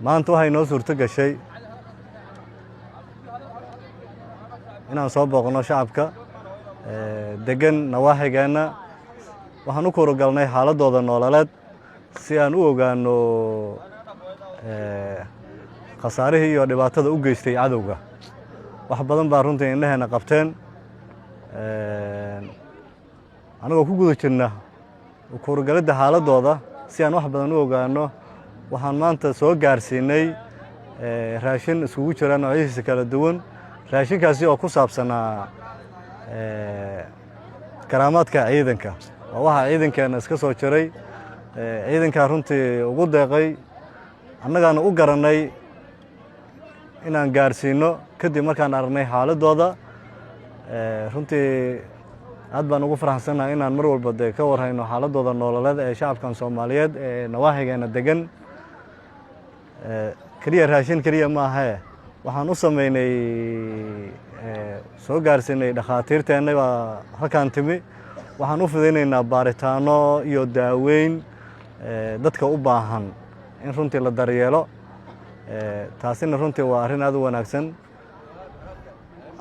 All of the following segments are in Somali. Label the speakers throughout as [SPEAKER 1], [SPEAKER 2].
[SPEAKER 1] maanta waxay noo suurto gashay inaan soo booqno shacabka degan nawaaxigeena. waxaan u korogalnay xaaladooda nololeed si aan u ogaano khasaarihii iyo dhibaatada u geystay cadowga. wax badan baa runtii indhaheena qabteen anagoo ku guda jirna korogalada xaaladooda si aan wax badan u ogaano. waxaan maanta soo gaarsiinay raashin isugu jira noocyadiisa kala duwan. raashinkaasi oo ku saabsanaa karaamaadka ciidanka. waa waxa ciidankeena iska soo jiray ciidanka runtii ugu deeqay annagaana u garanay inaan gaarsiino kadib markaan aragnay xaaladooda. runtii aad baan ugu faraxsanahay inaan mar walba ka warhayno xaaladooda nololeed ee shacabkan Soomaaliyeed ee nawaaxigeena degan. kaliya raashin kaliya ma aha, waxaan u sameynay soo gaarsiinay dhakhaatiirteena waa halkaan timi. waxaan u fidinaynaa baaritaano iyo daaweyn dadka u baahan in runtii la daryeelo. taasina runtii waa arrin aad u wanaagsan.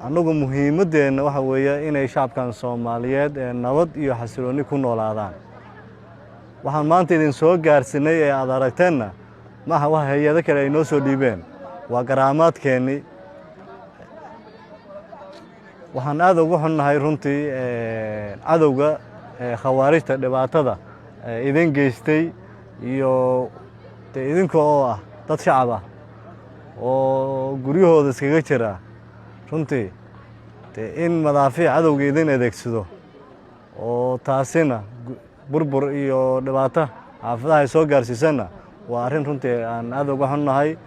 [SPEAKER 1] anagu muhiimadeena waxa weeye inay shacabkan Soomaaliyeed nabad iyo xasilooni ku noolaadaan. waxaan maanta idin soo gaarsiinay ee aad aragteenna maaha wax hay'ado kale ay noo soo dhiibeen, waa karaamaadkeeni. waxaan aad ugu xunnahay runtii cadowga khawaarijta dhibaatada idin geystay iyo idinka oo ah dad shacab ah oo guryahooda iskaga jira. runtii in madaafiic cadowga idin adeegsado oo taasina burbur iyo dhibaato xaafadaha ay soo gaarsiisana waa arrin runtii aan aad uga xunnahay.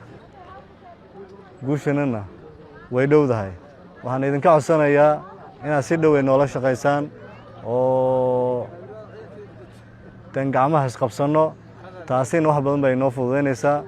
[SPEAKER 1] guushanana way dhowdahay. waxaan idinka codsanayaa inaad si dhow noola shaqaysaan oo tan gacmaha isqabsano. taasina wax badan bay noo fududeynaysaa.